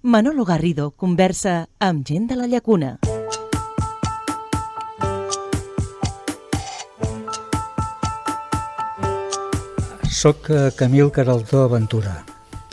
Manolo Garrido conversa amb gent de la Llacuna. Soc Camil Queraltó Ventura,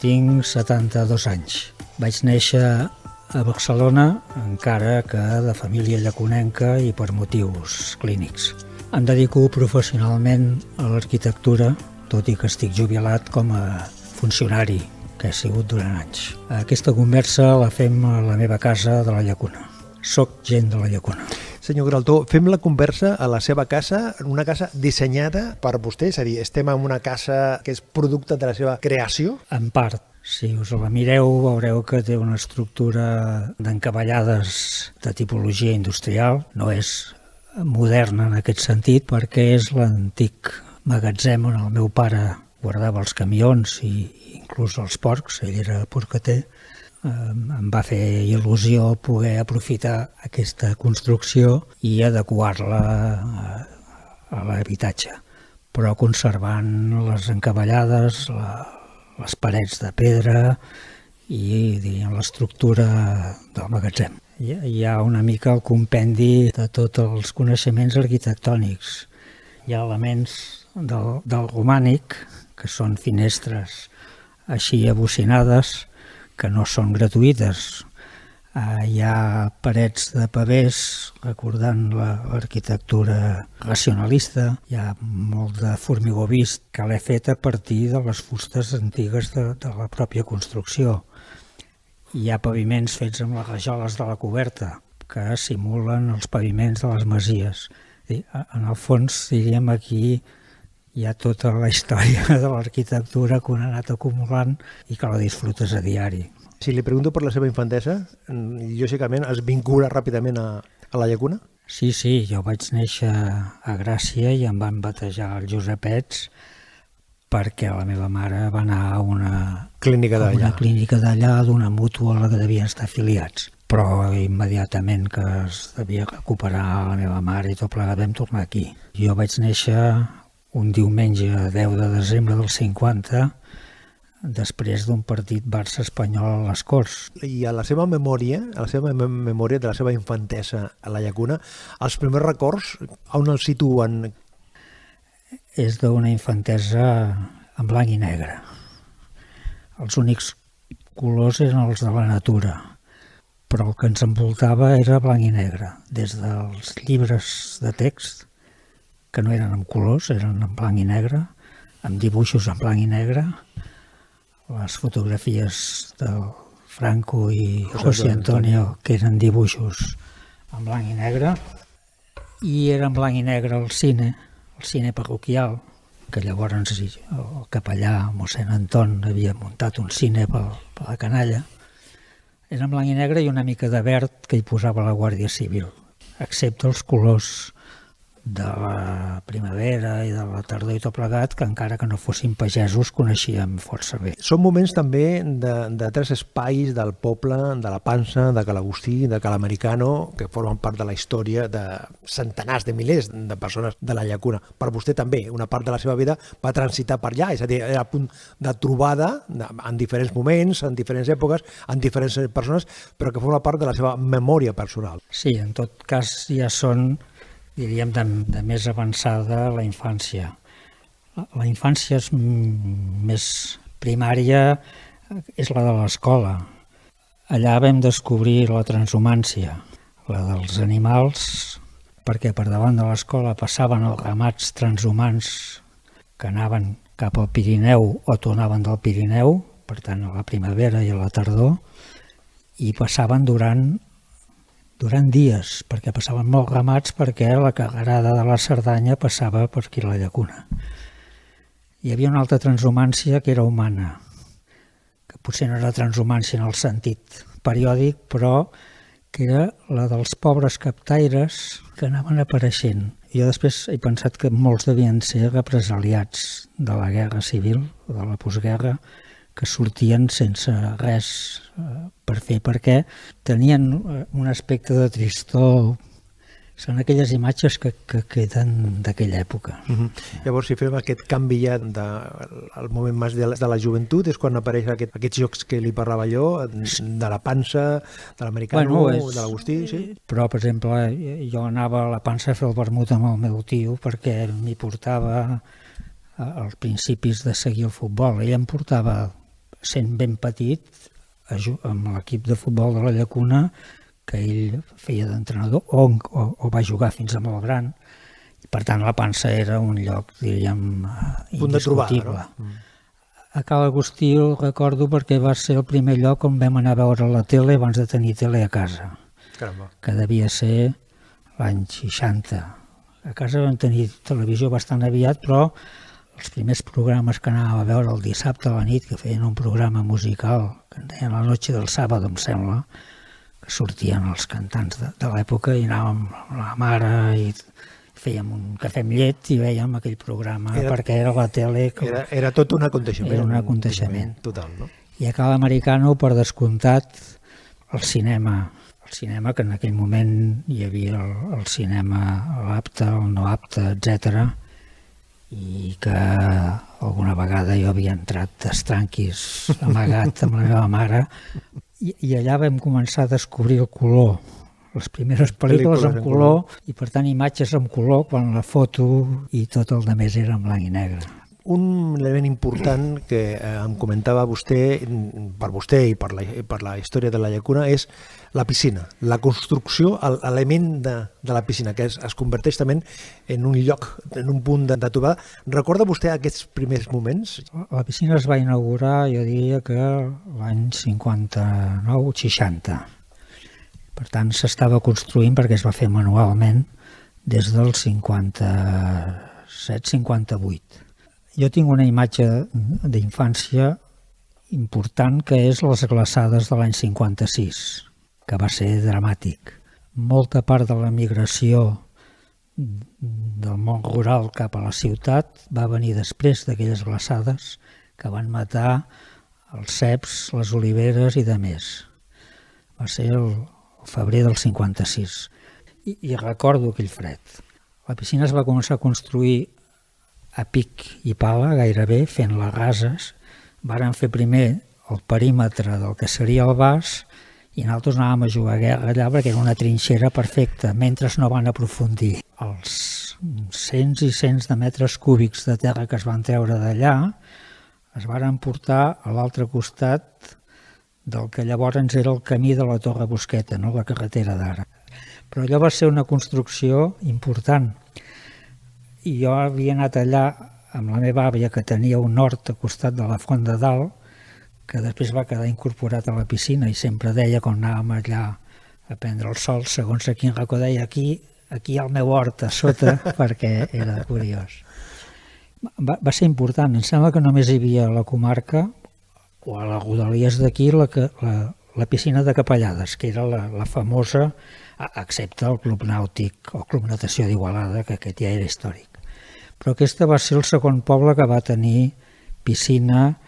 tinc 72 anys. Vaig néixer a Barcelona, encara que de família llaconenca i per motius clínics. Em dedico professionalment a l'arquitectura, tot i que estic jubilat com a funcionari, que he sigut durant anys. Aquesta conversa la fem a la meva casa de la Llacuna. Soc gent de la Llacuna. Senyor Queraltó, fem la conversa a la seva casa, una casa dissenyada per vostè, és a dir, estem en una casa que és producte de la seva creació? En part, si us la mireu, veureu que té una estructura d'encavallades de tipologia industrial. No és moderna en aquest sentit, perquè és l'antic magatzem on el meu pare guardava els camions i inclús els porcs, ell era porcater. Em va fer il·lusió poder aprofitar aquesta construcció i adequar-la a l'habitatge, però conservant les encavallades, les parets de pedra i l'estructura del magatzem. Hi ha una mica el compendi de tots els coneixements arquitectònics. Hi ha elements del romànic, que són finestres així abocinades, que no són gratuïtes. Hi ha parets de pavès, recordant l'arquitectura racionalista. Hi ha molt de formigó vist, que l'he fet a partir de les fustes antigues de la pròpia construcció. Hi ha paviments fets amb les rajoles de la coberta, que simulen els paviments de les masies. En el fons, diríem, aquí hi ha tota la història de l'arquitectura que un ha anat acumulant i que la disfrutes a diari. Si li pregunto per la seva infantesa, lògicament es vincula ràpidament a la Llacuna? Sí, jo vaig néixer a Gràcia i em van batejar els Josepets perquè la meva mare va anar a una clínica d'allà, d'una mútua a la que devien estar afiliats. Però immediatament que es devia recuperar la meva mare i tot plegat vam tornar aquí. Jo vaig néixer un diumenge 10 de desembre del 50, després d'un partit Barça-Espanyol a les Corts. I a la seva memòria de la seva infantesa a la Llacuna, els primers records, on els situen? És d'una infantesa en blanc i negre. Els únics colors eren els de la natura, però el que ens envoltava era blanc i negre, des dels llibres de text, que no eren en colors, eren en blanc i negre, amb dibuixos en blanc i negre, les fotografies de Franco i José Antonio, que eren dibuixos en blanc i negre, i era en blanc i negre el cine parroquial, que llavors el capellà mossèn Anton havia muntat un cine per la canalla. Era en blanc i negre i una mica de verd que hi posava la Guàrdia Civil, excepte els colors de la primavera i de la tardor i tot plegat, que encara que no fossin pagesos coneixíem força bé. Són moments també de tres espais del poble, de la Pansa, de Ca l'Agustí, de Ca l'Americano, que formen part de la història de centenars de milers de persones de la Llacuna. Per vostè també, una part de la seva vida va transitar per allà, és a dir, era punt de trobada en diferents moments, en diferents èpoques, en diferents persones, però que forma part de la seva memòria personal. Sí, en tot cas ja són, diríem, de més avançada la infància. La infància és més primària, és la de l'escola. Allà vam descobrir la transhumància, la dels animals, perquè per davant de l'escola passaven els ramats transhumants que anaven cap al Pirineu o tornaven del Pirineu, per tant a la primavera i a la tardor, i passaven durant dies, perquè passaven molts ramats, perquè la carrerada de la Cerdanya passava per aquí a la Llacuna. Hi havia una altra transhumància que era humana, que potser no era transhumància en el sentit periòdic, però que era la dels pobres captaires que anaven apareixent. Jo després he pensat que molts devien ser represaliats de la guerra civil, de la postguerra, que sortien sense res per fer, perquè tenien un aspecte de tristor Són aquelles imatges que queden d'aquella època. Llavors, si fem aquest canvi ja del moment més de la joventut, és quan apareix aquests jocs que li parlava jo, de la pansa, de l'americano, de l'Agustí, sí? Però, per exemple, jo anava a la pansa a fer el vermut amb el meu tio perquè m'hi portava als principis de seguir el futbol. Ell em portava, sent ben petit, amb l'equip de futbol de la Llacuna, que ell feia d'entrenador o va jugar fins a molt gran. I, per tant, la pansa era un lloc, diríem, indiscutible. A Cal Agustí el recordo perquè va ser el primer lloc on vam anar a veure la tele abans de tenir tele a casa. Caramba. Que devia ser l'any 60. A casa vam tenir televisió bastant aviat, però els primers programes que anàvem a veure el dissabte a la nit, que feien un programa musical, que en deien La Noche del Sábado, em sembla, que sortien els cantants de l'època i anàvem amb la mare i fèiem un cafè amb llet i veiem aquell programa perquè era la tele. Era tot un aconteixement. Era un aconteixement. Total, no? I a Cal Americano, per descomptat, el cinema, que en aquell moment hi havia el cinema l'apte, el no apte, etc. I que alguna vegada jo havia entrat d'estranquis amagat amb la meva mare i allà vam començar a descobrir el color, les primeres pel·lícules en color i per tant imatges en color quan la foto i tot el demés era en blanc i negre. Un element important que em comentava vostè, per vostè i per la història de la Llacuna, és la piscina, la construcció, l'element de la piscina, que es converteix també en un lloc, en un punt de trobada. Recorda vostè aquests primers moments? La piscina es va inaugurar, jo diria que l'any 59-60. Per tant, s'estava construint perquè es va fer manualment des del 57-58. Jo tinc una imatge d'infància important que és les glaçades de l'any 56, que va ser dramàtic. Molta part de la migració del món rural cap a la ciutat va venir després d'aquelles glaçades que van matar els ceps, les oliveres i de més. Va ser el febrer del 56 i recordo aquell fred. La piscina es va començar a construir a pic i pala, gairebé, fent les rases. Varen fer primer el perímetre del que seria el vas i nosaltres anàvem a jugar a guerra allà perquè era una trinxera perfecta, mentre no van aprofundir. Els cents i cents de metres cúbics de terra que es van treure d'allà es varen portar a l'altre costat del que llavors era el camí de la Torre Busqueta, no? La carretera d'ara. Però allò va ser una construcció important. I jo havia anat allà amb la meva àvia, que tenia un hort a costat de la Font de Dalt, que després va quedar incorporat a la piscina i sempre deia quan anàvem allà a prendre el sol, segons a quin racó deia aquí hi ha el meu hort a sota, perquè era curiós. Va ser important, em sembla que només hi havia a la comarca o a les rodalies d'aquí la piscina de Capellades, que era la famosa, excepte el Club Nàutic o Club Natació d'Igualada, que aquest ja era històric. Però aquesta va ser el segon poble que va tenir piscina,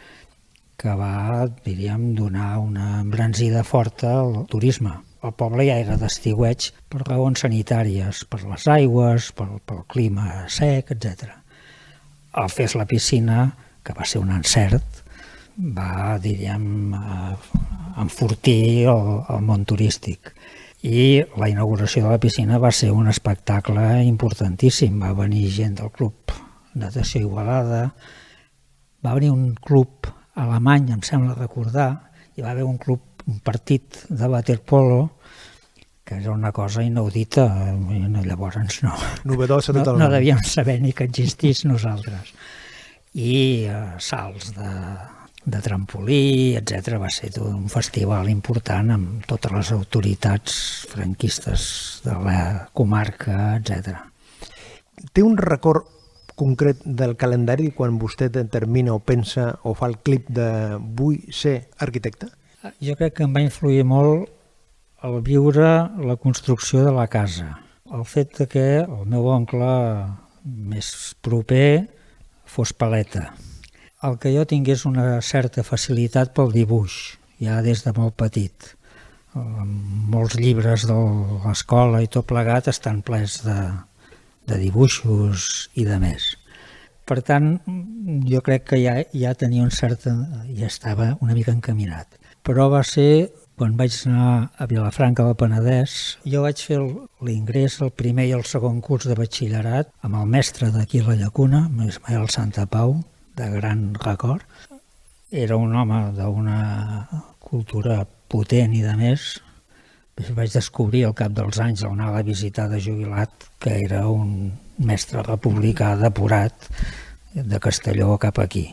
que va, diríem, donar una embranzida forta al turisme. El poble ja era d'estiueig per raons sanitàries, per les aigües, pel clima sec, etc. Al fer la piscina, que va ser un encert, va, diríem, enfortir el món turístic. I la inauguració de la piscina va ser un espectacle importantíssim. Va venir gent del Club Natació Igualada, va venir un club alemany, em sembla recordar, hi va haver un partit de waterpolo, que era una cosa inaudita, llavors no devíem saber ni que existís nosaltres. I salts de trampolí, etc. Va ser tot un festival important amb totes les autoritats franquistes de la comarca, etc. Té un record concret del calendari quan vostè determina o pensa o fa el clip de vull ser arquitecte? Jo crec que em va influir molt el viure la construcció de la casa. El fet que el meu oncle més proper fos paleta. Que jo tingués una certa facilitat pel dibuix, ja des de molt petit. Molts llibres de l'escola i tot plegat estan plens de dibuixos i de més. Per tant, jo crec que ja tenia ja estava una mica encaminat. Però va ser quan vaig anar a Vilafranca del Penedès. Jo vaig fer l'ingrés, el primer i el segon curs de batxillerat amb el mestre d'aquí a la Llacuna, Ismael Santapau, de gran record. Era un home d'una cultura potent i de més. Vaig descobrir al cap dels anys, al anar a visitar de jubilat, que era un mestre republicà depurat de Castelló cap aquí.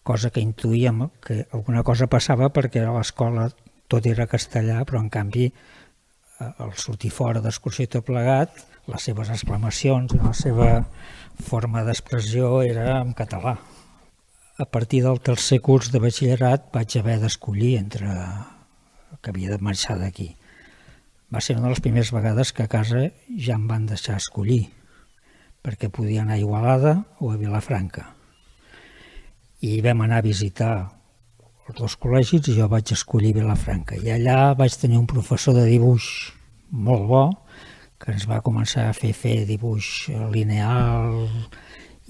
Cosa que intuïem que alguna cosa passava perquè a l'escola tot era castellà, però en canvi al sortir fora d'excursió i tot plegat, les seves exclamacions i la seva forma d'expressió era en català. A partir del tercer curs de batxillerat vaig haver d'escollir entre que havia de marxar d'aquí. Va ser una de les primeres vegades que a casa ja em van deixar escollir, perquè podia anar a Igualada o a Vilafranca. I vam anar a visitar els dos col·legis i jo vaig escollir Vilafranca. I allà vaig tenir un professor de dibuix molt bo, que ens va començar a fer dibuix lineal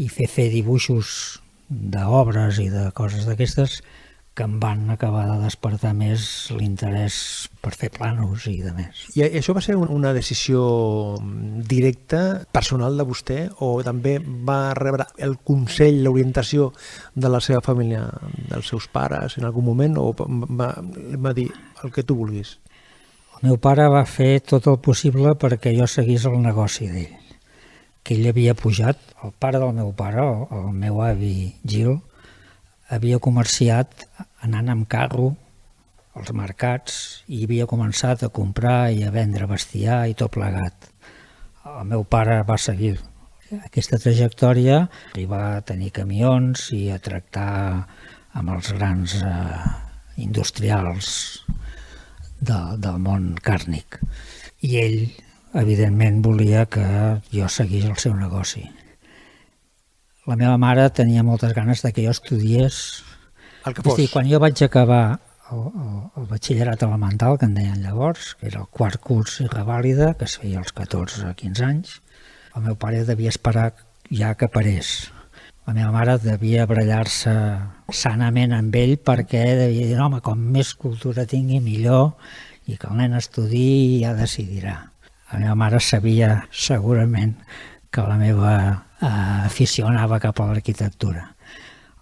i fer dibuixos d'obres i de coses d'aquestes que em van acabar de despertar més l'interès per fer plànols i de més. I això va ser una decisió directa, personal de vostè, o també va rebre el consell, l'orientació de la seva família, dels seus pares en algun moment, o va dir el que tu vulguis? El meu pare va fer tot el possible perquè jo seguís el negoci d'ell, que ell havia pujat. El pare del meu pare, el meu avi Gil, havia comerciat anant amb carro als mercats i havia començat a comprar i a vendre bestiar i tot plegat. El meu pare va seguir aquesta trajectòria, arribar a tenir camions i a tractar amb els grans industrials del món càrnic. I ell, evidentment, volia que jo seguís el seu negoci. La meva mare tenia moltes ganes de que jo estudiés. El que fos. És a dir, quan jo vaig acabar el batxillerat elemental, que en deien llavors, que era el quart curs i revàlida, que es feia als 14 o 15 anys, el meu pare devia esperar ja que parés. La meva mare devia barallar-se sanament amb ell perquè devia dir, home, com més cultura tingui millor i que el nen estudiï ja decidirà. La meva mare sabia segurament que la meva afició anava cap a l'arquitectura.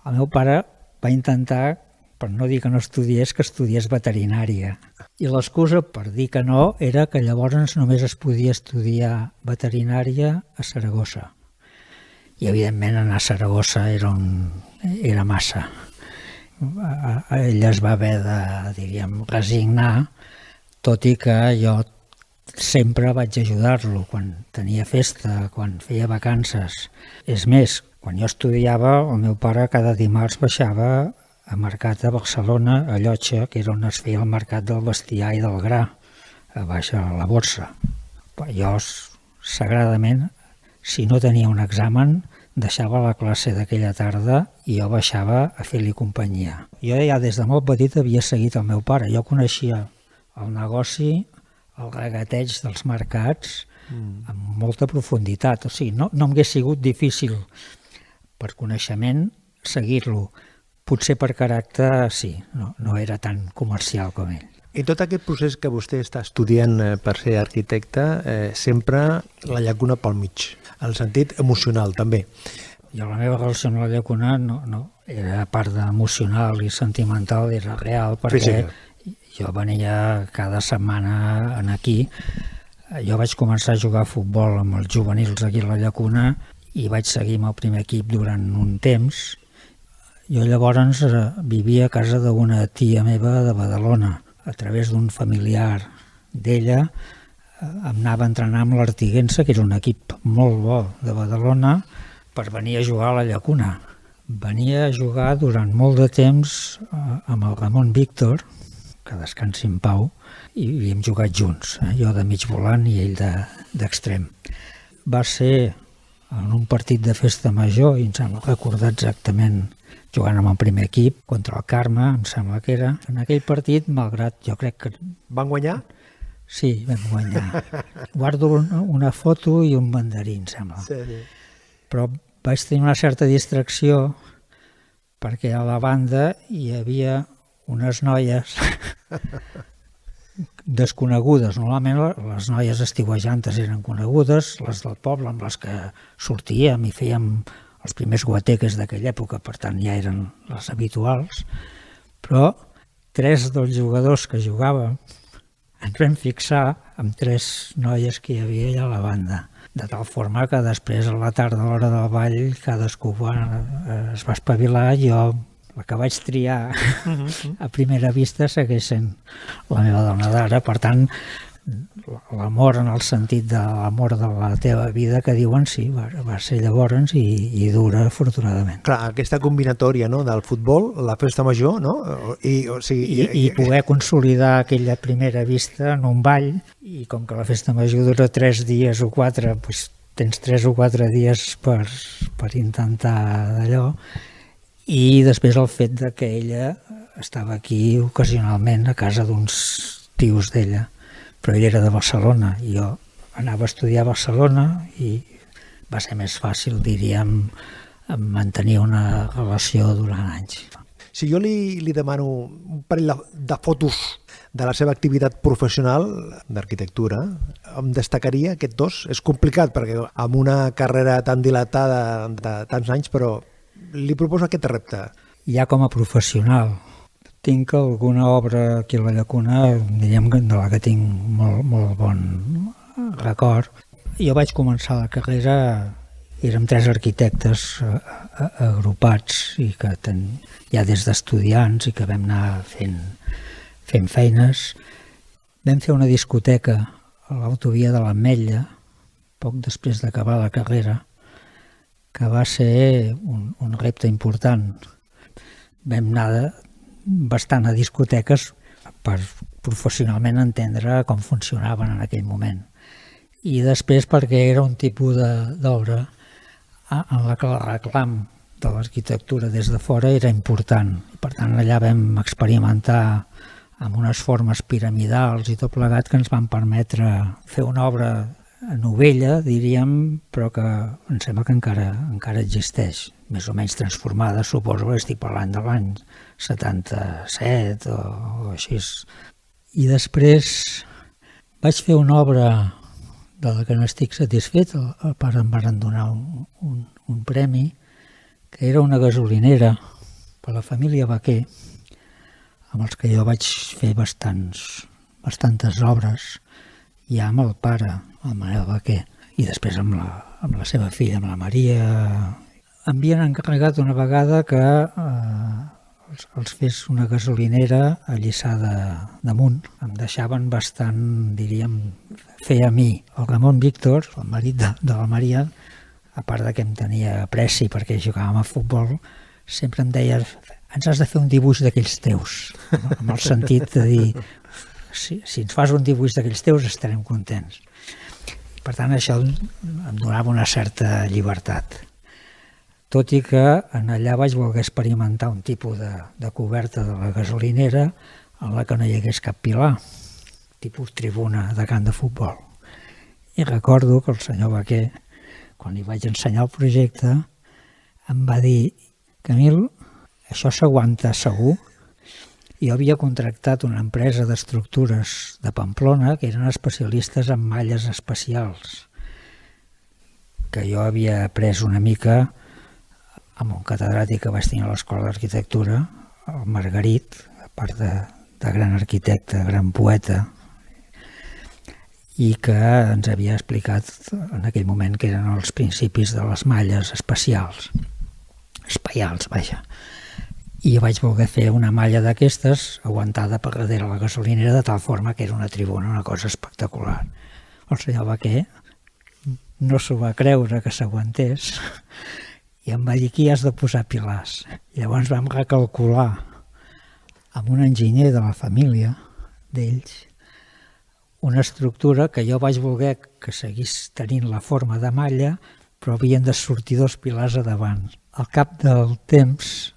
El meu pare va intentar, per no dir que no estudiés, que estudiés veterinària. I l'excusa per dir que no era que llavors només es podia estudiar veterinària a Saragossa. I evidentment anar a Saragossa era massa. Ell es va haver de, diríem, resignar, tot i que jo sempre vaig ajudar-lo quan tenia festa, quan feia vacances. És més, quan jo estudiava, el meu pare cada dimarts baixava a mercat a Barcelona, a Llotja, que era on es feia el mercat del bestiar i del gra, a baix a la borsa. Jo, sagradament, si no tenia un examen, deixava la classe d'aquella tarda i jo baixava a fer-li companyia. Jo ja des de molt petit havia seguit el meu pare. Jo coneixia el negoci, el regateig dels mercats amb molta profunditat. O sigui, no m'hagués sigut difícil per coneixement seguir-lo. Potser per caràcter sí, no era tan comercial com ell. I tot aquest procés que vostè està estudiant per ser arquitecte, sempre la llacuna pel mig, en el sentit emocional també. Jo la meva relació amb la llacuna no era a part d'emocional i sentimental, era real, perquè jo venia cada setmana aquí. Jo vaig començar a jugar a futbol amb els juvenils aquí a la llacuna i vaig seguir amb el primer equip durant un temps. Jo llavors vivia a casa d'una tia meva de Badalona. A través d'un familiar d'ella em anava a entrenar amb l'Artiguença, que era un equip molt bo de Badalona, per venir a jugar a la llacuna. Venia a jugar durant molt de temps amb el Ramon Víctor, que descansi en pau, i havíem jugat junts, jo de mig volant i ell d'extrem. Va ser en un partit de festa major, i em sembla recordar exactament jugant amb el primer equip contra el Carme, em sembla que era. En aquell partit, malgrat jo crec que... Van guanyar? Sí, vam guanyar. Guardo una foto i un banderí, em sembla. Sí. Però vaig tenir una certa distracció perquè a la banda hi havia unes noies desconegudes. Normalment les noies estiuejantes eren conegudes, les del poble amb les que sortíem i fèiem els primers guateques d'aquella època, per tant ja eren les habituals, però 3 dels jugadors que jugàvem ens vam fixar amb 3 noies que hi havia allà a la banda, de tal forma que després a la tarda, a l'hora del ball, cadascú es va espavilar. Jo, la que vaig triar a primera vista, segueix sent la meva dona d'ara. Per tant, l'amor en el sentit de l'amor de la teva vida que diuen, sí, va ser llavors i dura, afortunadament. Clar, aquesta combinatòria, no?, del futbol, la festa major, no? I poder consolidar aquella primera vista en un ball, i com que la festa major dura 3 dies o 4, doncs tens 3 o 4 dies per intentar d'allò, i després el fet de que ella estava aquí ocasionalment a casa d'uns tios d'ella, però ell era de Barcelona i jo anava a estudiar a Barcelona i va ser més fàcil, diríem, mantenir una relació durant anys. Si jo li demano un parell de fotos de la seva activitat professional d'arquitectura, em destacaria aquests 2? És complicat perquè amb una carrera tan dilatada de tants anys, però li proposo aquest repte. Ja com a professional, tinc alguna obra aquí a la Llacuna, diríem, de la que tinc molt bon record. Jo vaig començar la carrera, érem 3 arquitectes agrupats i que ja des d'estudiants i que vam anar fent feines. Vam fer una discoteca a l'autovia de l'Ametlla, poc després d'acabar la carrera, que va ser un repte important. Vam anar bastant a discoteques per professionalment entendre com funcionaven en aquell moment. I després perquè era un tipus d'obra en la que el reclam de l'arquitectura des de fora era important. Per tant, allà vam experimentar amb unes formes piramidals i tot plegat que ens van permetre fer una obra novella, diríem, però que em sembla que encara existeix, més o menys transformada, suposo que estic parlant de l'any 77 o així. I després vaig fer una obra de la que no estic satisfet. El pare em van donar un premi, que era una gasolinera per a la família Baquer, amb els que jo vaig fer bastantes obres, ja amb el pare, el Manel Baquer, i després amb la seva filla, amb la Maria. Em havien encarregat una vegada que els fes una gasolinera a Lliçà d'Amunt. Em deixaven bastant, diríem, fer a mi. El Ramon Víctor, el marit de la Maria, a part de que em tenia pressi perquè jugàvem a futbol, sempre em deia: ens has de fer un dibuix d'aquells teus, amb el sentit de dir, si ens fas un dibuix d'aquells teus estarem contents. Per tant, això em donava una certa llibertat. Tot i que en allà vaig voler experimentar un tipus de coberta de la gasolinera en la que no hi hagués cap pilar, tipus tribuna de camp de futbol. I recordo que el senyor Baquer, quan li vaig ensenyar el projecte, em va dir: Camil, això s'aguanta segur? Jo havia contractat una empresa d'estructures de Pamplona que eren especialistes en malles especials, que jo havia après una mica amb un catedràtic que vaig tenir a l'Escola d'Arquitectura, el Margarit, a part de gran arquitecte, gran poeta, i que ens havia explicat en aquell moment que eren els principis de les malles espaials, vaja. I vaig voler fer una malla d'aquestes aguantada per darrere la gasolinera de tal forma que era una tribuna, una cosa espectacular. El senyor Baquer no s'ho va creure que s'aguantés i em va dir: aquí has de posar pilars. I llavors vam recalcular amb un enginyer de la família d'ells una estructura que jo vaig voler que seguís tenint la forma de malla, però havien de sortir 2 pilars a davant. Al cap del temps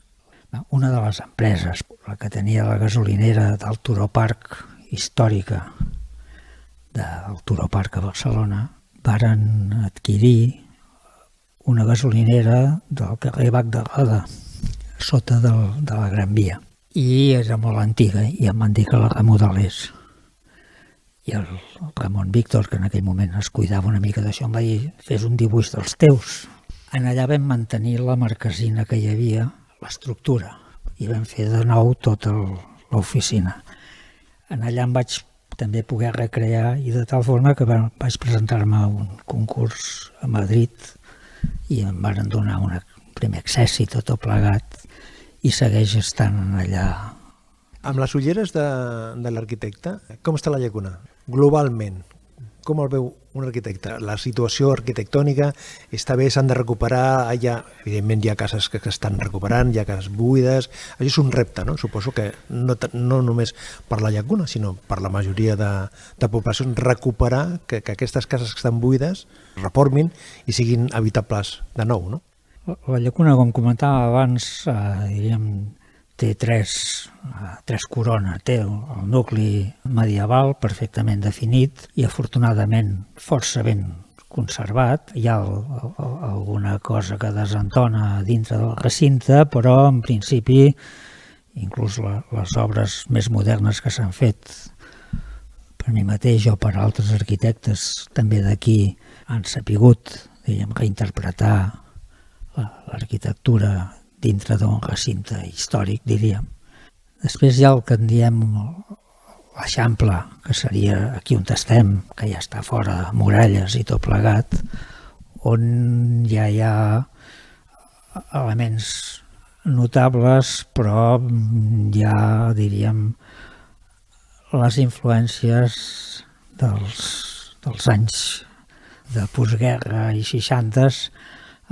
Una de les empreses, la que tenia la gasolinera del Turó Park històrica del Turó Park a Barcelona, varen adquirir una gasolinera del carrer Bac de Roda, sota de la Gran Via. I era molt antiga i em van dir que la remodelés. I el Ramon Víctor, que en aquell moment es cuidava una mica d'això, em va dir, fes un dibuix dels teus. En allà vam mantenir la marquesina que hi havia, l'estructura, i vam fer de nou tota l'oficina. En allà em vaig també poder recrear i de tal forma que vaig presentar-me a un concurs a Madrid i em van donar un primer accessi tot plegat i segueix estant allà. Amb les ulleres de l'arquitecte, com està la llacuna? Globalment, com el veu un arquitecte? La situació arquitectònica està bé, s'han de recuperar, evidentment hi ha cases que estan recuperant, hi ha cases buides, això és un repte, no? Suposo que no només per la llacuna, sinó per la majoria de poblacions, recuperar que aquestes cases que estan buides reformin i siguin habitables de nou, no? La llacuna, com comentava abans, té tres corones. Té el nucli medieval perfectament definit i afortunadament força ben conservat. Hi ha alguna cosa que desentona dintre del recinte, però en principi inclús les obres més modernes que s'han fet per mi mateix o per altres arquitectes també d'aquí han sapigut reinterpretar l'arquitectura dintre d'un recinte històric, diríem. Després hi ha el que en diem l'Eixample, que seria aquí on estem, que ja està fora de muralles i tot plegat, on ja hi ha elements notables, però hi ha, diríem, les influències dels anys de postguerra i 60s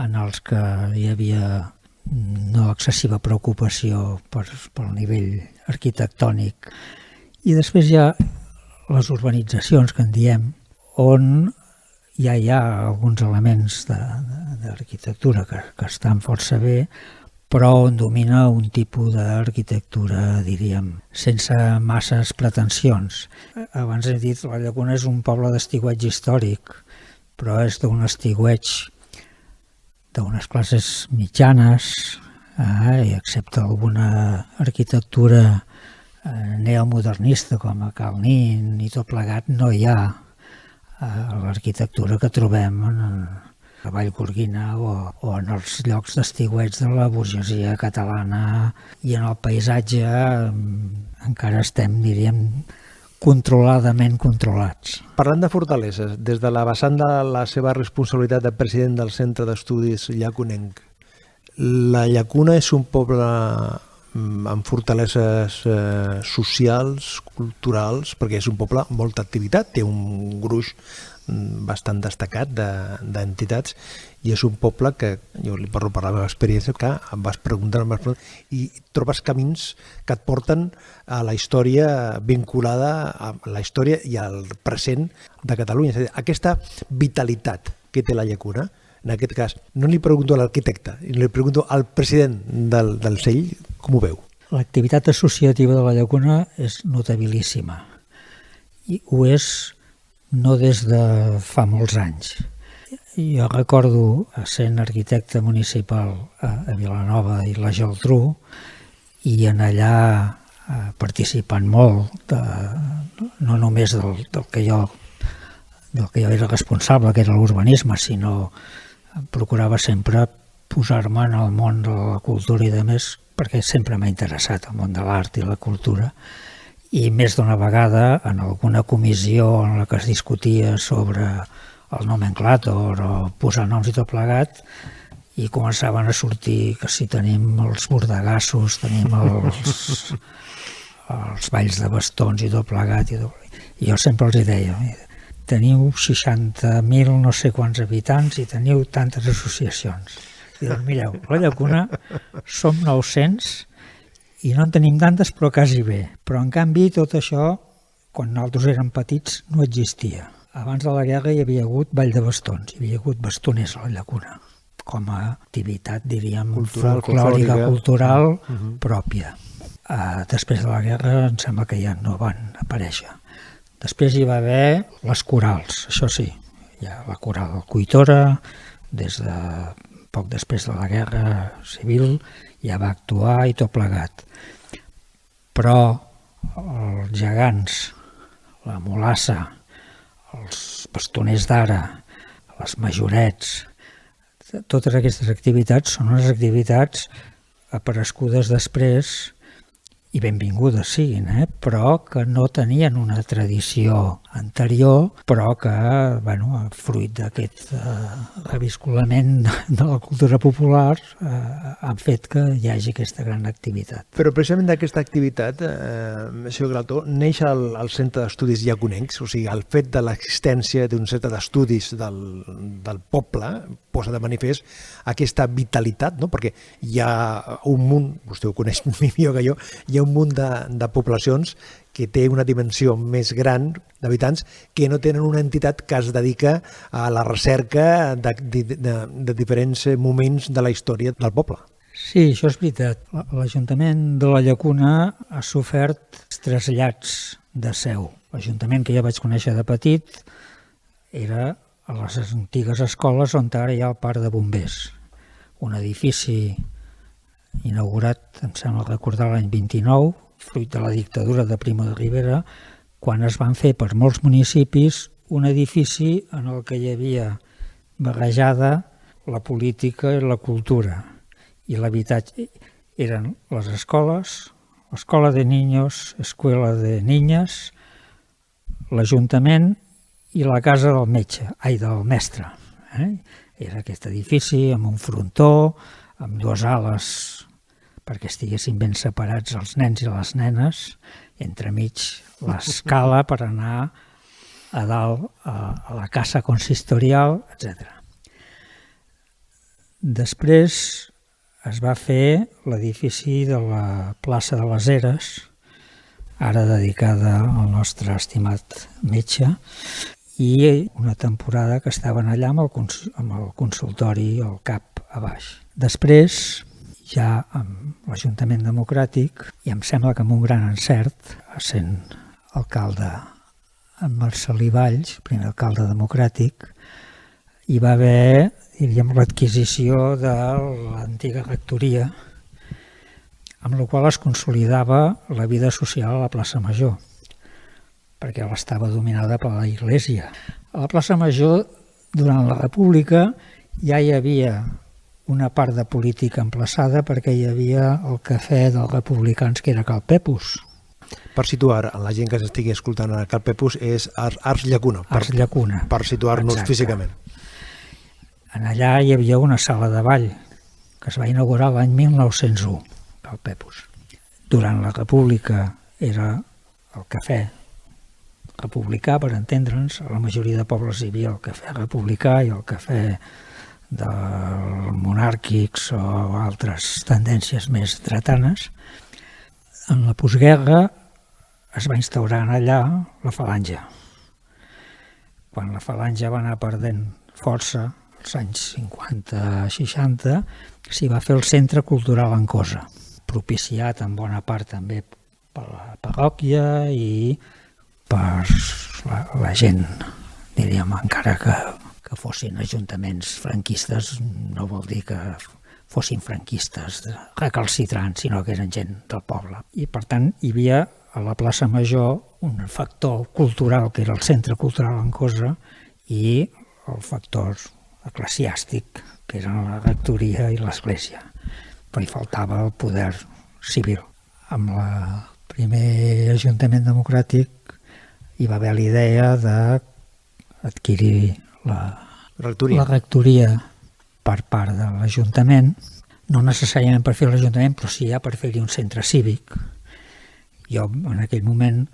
en els que hi havia no excessiva preocupació pel nivell arquitectònic. I després hi ha les urbanitzacions, que en diem, on ja hi ha alguns elements d'arquitectura que estan força bé, però on domina un tipus d'arquitectura, diríem, sense masses pretensions. Abans he dit, la Llacuna és un poble d'estiueig històric, però és d'un estiueig d'unes classes mitjanes, i excepte alguna arquitectura neomodernista com a Cal Nin i tot plegat, no hi ha l'arquitectura que trobem a Vallgorguina o en els llocs d'estiueig de la burgesia catalana, i en el paisatge encara estem, diríem, controladament controlats. Parlant de fortaleses, des de la vessant de la seva responsabilitat de president del Centre d'Estudis Llacunenc, la Llacuna és un poble amb fortaleses socials, culturals, perquè és un poble amb molta activitat, té un gruix bastant destacat d'entitats, i és un poble que, jo li parlo per la meva experiència, que em vas preguntar i trobes camins que et porten a la història vinculada a la història i al present de Catalunya. És a dir, aquesta vitalitat que té la Llacuna, en aquest cas, no li pregunto a l'arquitecte, li pregunto al president del CEI, com ho veu? L'activitat associativa de la Llacuna és notabilíssima, i ho és no des de fa molts anys. Jo recordo, sent arquitecte municipal a Vilanova i la Geltrú, i en allà participant molt, no només del que jo era responsable, que era l'urbanisme, sinó procurava sempre posar-me en el món de la cultura i de més, perquè sempre m'ha interessat el món de l'art i la cultura. I més d'una vegada, en alguna comissió en la que es discutia sobre el nomenclàtor o posar noms i tot plegat, i començaven a sortir que si tenim els bordegassos, tenim els balls de bastons i tot plegat. I jo sempre els deia, teniu 60.000 no sé quants habitants i teniu tantes associacions. I doncs mireu, la Llacuna som 900 i no en tenim tantes, però quasi bé. Però en canvi tot això, quan nosaltres érem petits, no existia. Abans de la guerra hi havia hagut ball de bastons, hi havia hagut bastoners a la Llacuna, com a activitat, diríem, Cultural, folclòrica, folclòrica. cultural pròpia. Després de la guerra em sembla que ja no van aparèixer. Després hi va haver les corals, això sí, hi ha la coral Cuitora, des de poc després de la guerra civil, ja va actuar i tot plegat. Però els gegants, la mulassa, els bastoners d'ara, les majorets, totes aquestes activitats són unes activitats aparegudes després i benvingudes siguin, però que no tenien una tradició anterior, però que, fruit d'aquest reviscolament de la cultura popular, han fet que hi hagi aquesta gran activitat. Però precisament d'aquesta activitat, senyor Grató, neix el Centre d'Estudis Llaconencs, o sigui, el fet de l'existència d'un centre d'estudis del poble posa de manifest aquesta vitalitat, no? Perquè hi ha un munt, vostè ho coneix millor que jo, hi ha un munt de poblacions que té una dimensió més gran d'habitants que no tenen una entitat que es dedica a la recerca de diferents moments de la història del poble. Sí, això és veritat. L'Ajuntament de la Llacuna ha sofert trasllats de seu. L'Ajuntament que ja vaig conèixer de petit era a les antigues escoles on ara hi ha el parc de bombers. Un edifici inaugurat, em sembla recordar, l'any 29, fruit de la dictadura de Primo de Rivera, quan es van fer per molts municipis un edifici en el que hi havia barrejada la política i la cultura. I l'habitatge eren les escoles, l'escola de niños, escuela de niñas, l'Ajuntament i la casa del metge, del mestre. Era aquest edifici amb un frontó, amb dues ales perquè estiguessin ben separats els nens i les nenes, entremig l'escala per anar a dalt a la casa consistorial, etc. Després es va fer l'edifici de la plaça de les Eres, ara dedicada al nostre estimat metge, i una temporada que estaven allà amb el consultori, el CAP a baix. Després, ja amb l'Ajuntament Democràtic, i em sembla que amb un gran encert, sent alcalde en Marcelí Valls, primer alcalde democràtic, hi va haver, diríem, l'adquisició de l'antiga rectoria, amb la qual es consolidava la vida social a la plaça Major, perquè estava dominada per la Iglésia. A la plaça Major, durant la República, ja hi havia una part de política emplaçada perquè hi havia el cafè dels republicans, que era Cal Pepus. Per situar a la gent que s'estigui escoltant a Cal Pepus, és Arts Llacuna. Arts Llacuna. Per situar-nos físicament. En allà hi havia una sala de ball que es va inaugurar l'any 1901, Cal Pepus. Durant la República era el cafè republicà, per entendre'ns. A la majoria de pobles hi havia el cafè republicà i el cafè dels monàrquics o altres tendències més dretanes. En la postguerra es va instaurar allà la Falange. Quan la Falange va anar perdent força, als anys 50-60, s'hi va fer el Centre Cultural en Cosa, propiciat en bona part també per la parròquia i per la gent, diríem, encara que fossin ajuntaments franquistes, no vol dir que fossin franquistes recalcitrants, sinó que eren gent del poble. I per tant hi havia a la plaça Major un factor cultural que era el Centre Cultural en Cosa i el factor eclesiàstic que eren la rectoria i l'església. Però hi faltava el poder civil. Amb el primer Ajuntament Democràtic hi va haver la idea d'adquirir la rectoria per part de l'Ajuntament, no necessàriament per fer l'Ajuntament, però sí ja per fer-hi un centre cívic. Jo, en aquell moment,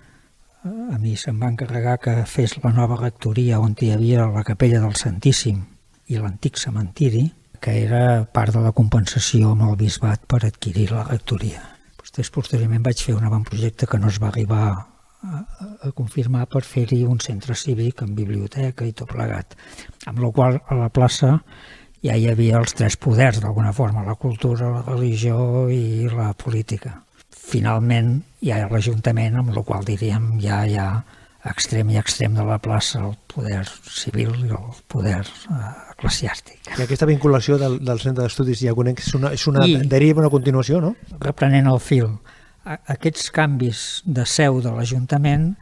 a mi se'm va encarregar que fes la nova rectoria on hi havia la capella del Santíssim i l'antic cementiri, que era part de la compensació amb el bisbat per adquirir la rectoria. Després, posteriorment, vaig fer un avantprojecte que no es va arribar a confirmar per fer-hi un centre cívic amb biblioteca i tot plegat. Amb la qual a la plaça ja hi havia els tres poders, d'alguna forma, la cultura, la religió i la política. Finalment hi ha l'Ajuntament, amb la qual diríem ja hi ha extrem i extrem de la plaça, el poder civil i el poder eclesiàstic. I aquesta vinculació del Centre d'Estudis Llaconencs deriva una continuació, no? Reprenent el fil, aquests canvis de seu de l'Ajuntament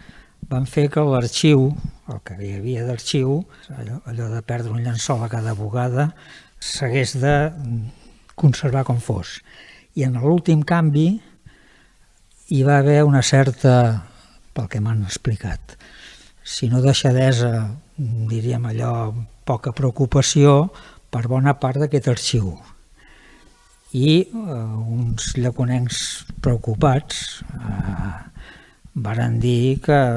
van fer que l'arxiu, el que hi havia d'arxiu, allò de perdre un llençol a cada bugada, s'hagués de conservar com fos. I en l'últim canvi hi va haver una certa, pel que m'han explicat, si no deixadesa, diríem allò, poca preocupació per bona part d'aquest arxiu. I uns llaconencs preocupats varen dir que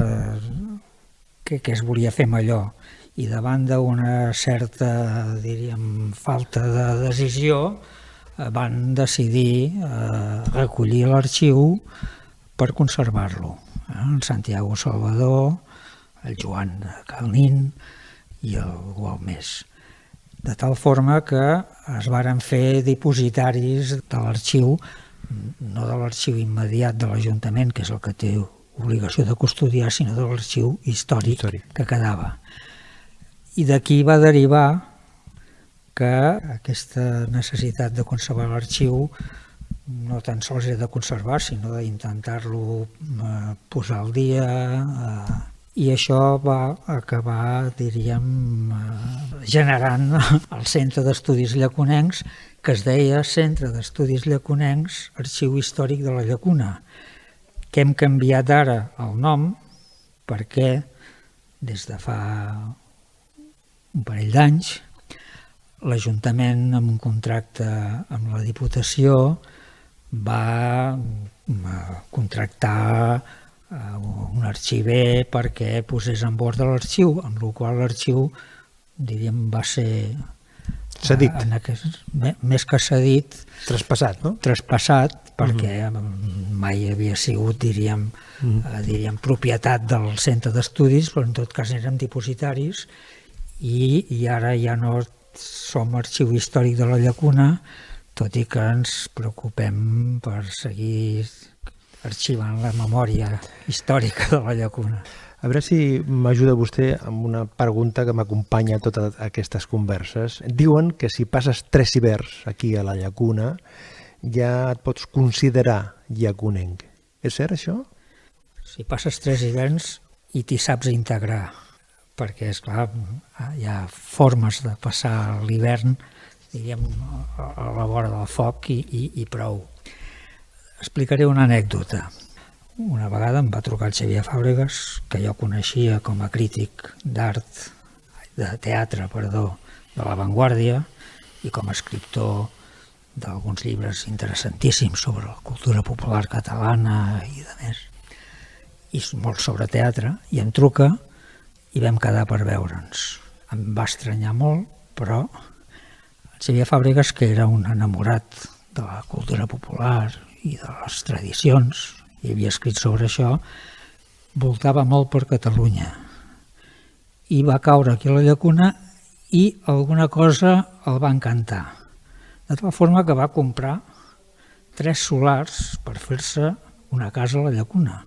es volia fer amb allò. I davant d'una certa, diríem, falta de decisió, van decidir recollir l'arxiu per conservar-lo. En Santiago Salvador, el Joan de Calnín i algú més. De tal forma que es varen fer dipositaris de l'arxiu, no de l'arxiu immediat de l'Ajuntament, que és el que té obligació de custodiar, sinó de l'arxiu històric que quedava. I d'aquí va derivar que aquesta necessitat de conservar l'arxiu no tan sols era de conservar, sinó d'intentar-lo posar al dia, i això va acabar, diríem, generant el Centre d'Estudis Llaconencs, que es deia Centre d'Estudis Llaconencs, Arxiu Històric de la Llacuna, que hem canviat ara el nom perquè des de fa un parell d'anys l'Ajuntament, amb un contracte amb la Diputació, va contractar un arxiver perquè posés en bord de l'arxiu, amb la qual l'arxiu, diríem, va ser cedit. Més que cedit, traspassat, no? Traspassat, perquè mai havia sigut, diríem, propietat del Centre d'Estudis, però en tot cas érem dipositaris, i ara ja no som Arxiu Històric de la Llacuna, tot i que ens preocupem per seguir arxivant la memòria històrica de la Llacuna. A veure si m'ajuda vostè amb una pregunta que m'acompanya a totes aquestes converses. Diuen que si passes 3 hiverns aquí a la Llacuna ja et pots considerar llaconenc. És cert, això? Si passes 3 hiverns i t'hi saps integrar, perquè, esclar, hi ha formes de passar l'hivern, diríem, a la vora del foc i prou. Explicaré una anècdota. Una vegada em va trucar el Xavier Fàbregas, que jo coneixia com a crític d'art, de teatre, de La Vanguardia, i com a escriptor d'alguns llibres interessantíssims sobre la cultura popular catalana i de més, i molt sobre teatre, i em truca i vam quedar per veure'ns. Em va estranyar molt, però el Xavier Fàbregas, que era un enamorat de la cultura popular i de les tradicions, i havia escrit sobre això, voltava molt per Catalunya. I va caure aquí a la Llacuna i alguna cosa el va encantar. De tal forma que va comprar 3 solars per fer-se una casa a la Llacuna.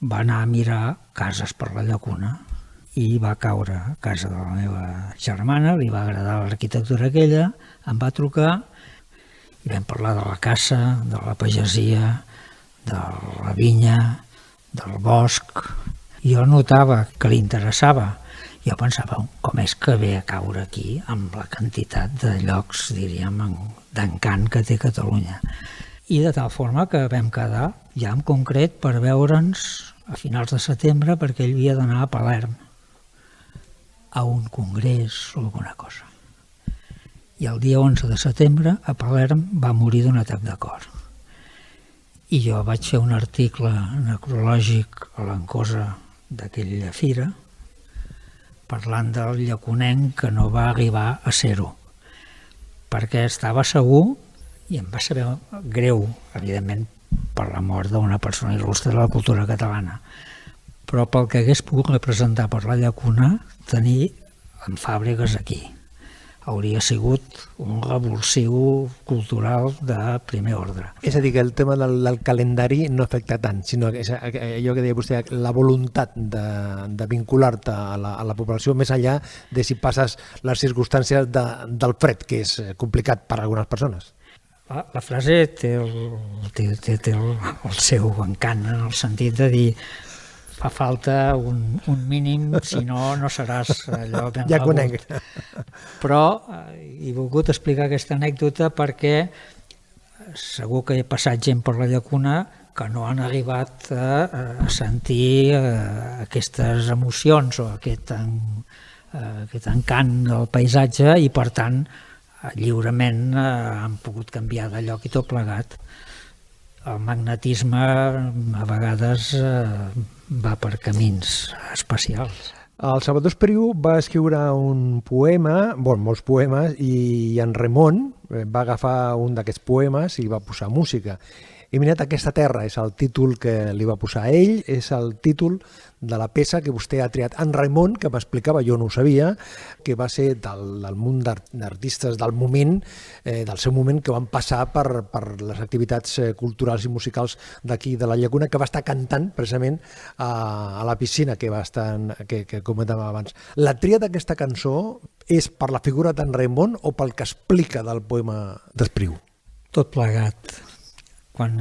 Va anar a mirar cases per la Llacuna i va caure a casa de la meva germana, li va agradar l'arquitectura aquella, em va trucar i vam parlar de la caça, de la pagesia, de la vinya, del bosc. Jo notava que li interessava. Jo pensava, com és que ve a caure aquí amb la quantitat de llocs, diríem, d'encant que té Catalunya. I de tal forma que vam quedar ja en concret per veure'ns a finals de setembre, perquè ell havia d'anar a Palerm a un congrés o alguna cosa. I el dia 11 de setembre a Palerm va morir d'un atac de cor. I jo vaig fer un article necrològic a l'Encosa d'aquella fira parlant del llaconenc que no va arribar a ser-ho, perquè estava segur, i em va saber greu, evidentment, per la mort d'una persona il·lustre de la cultura catalana, però pel que hagués pogut representar per la Llacuna tenir en Fàbregas aquí. hauria sigut un revulsiu cultural de primer ordre. És a dir, que el tema del calendari no afecta tant, sinó que és allò que deia vostè, la voluntat de vincular-te a la població més enllà de si passes les circumstàncies del fred, que és complicat per a algunes persones. La frase té el seu encant, en el sentit de dir fa falta un mínim, si no, no seràs allò ben Ja rebut. conec. Però he volgut explicar aquesta anècdota perquè segur que he passat gent per la llacuna que no han arribat a sentir aquestes emocions o aquest encant del paisatge i, per tant, lliurement han pogut canviar de lloc i tot plegat. El magnetisme a vegades va per camins especials. El Salvador Espriu va escriure un poema, molts poemes, i en Ramon va agafar un d'aquests poemes i va posar música. He mirat aquesta terra, és el títol que li va posar a ell, és el títol de la peça que vostè ha triat. En Ramon, que m'explicava, jo no ho sabia, que va ser del munt d'artistes del moment, del seu moment, que van passar per les activitats culturals i musicals d'aquí de la Llacuna, que va estar cantant precisament a la piscina que comentàvem abans. La tria d'aquesta cançó és per la figura d'en Ramon o pel que explica del poema d'Espriu? Tot plegat. Quan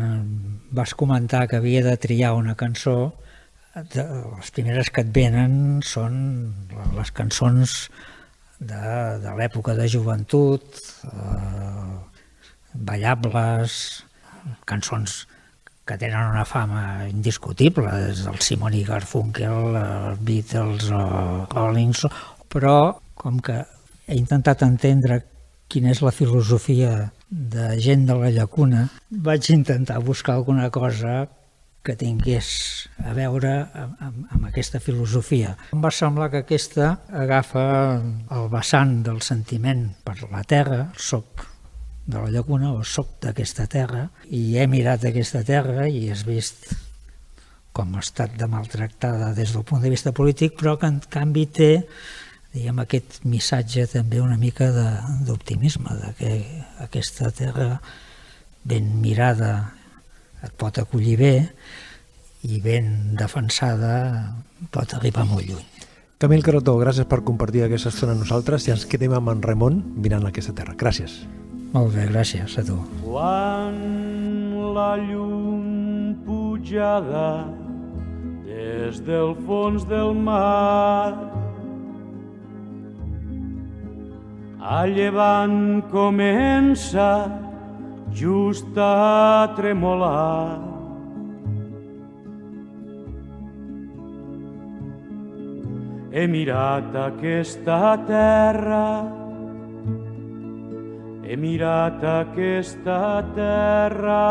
vas comentar que havia de triar una cançó, les primeres que et venen són les cançons de l'època de joventut, ballables, cançons que tenen una fama indiscutible, des del Simon i Garfunkel, els Beatles o Rollins, però com que he intentat entendre quina és la filosofia de gent de la Llacuna, vaig intentar buscar alguna cosa que tingués a veure amb aquesta filosofia. Em va semblar que aquesta agafa el vessant del sentiment per la terra, soc de la Llacuna o soc d'aquesta terra, i he mirat aquesta terra i has vist com ha estat de maltractada des del punt de vista polític, però que en canvi té aquest missatge també una mica d'optimisme, que aquesta terra ben mirada et pot acollir bé i ben defensada pot arribar molt lluny. Camil Carretó, gràcies per compartir aquesta estona amb nosaltres i ens quedem amb en Ramon mirant aquesta terra. Gràcies. Molt bé, gràcies a tu. Quan la llum pujada des del fons del mar a llevant comença just a tremolar. He mirat aquesta terra, he mirat aquesta terra.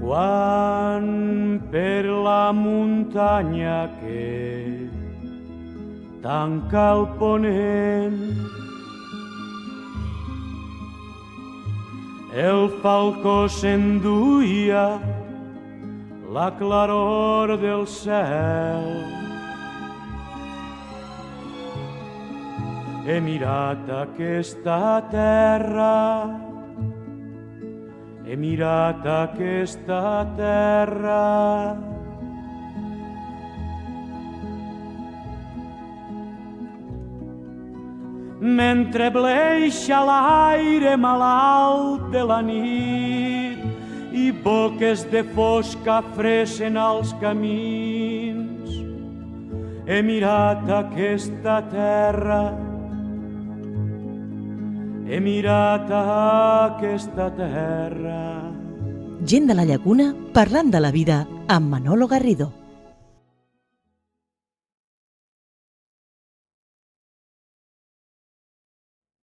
Quan per la muntanya que tanca el ponent el falcó s'enduia la claror del cel. He mirat aquesta terra, he mirat aquesta terra. Mentre bleixa l'aire malalt de la nit i boques de fosca fressen als camins, he mirat aquesta terra, he mirat aquesta terra. Gent de la Llacuna parlant de la vida amb Manolo Garrido.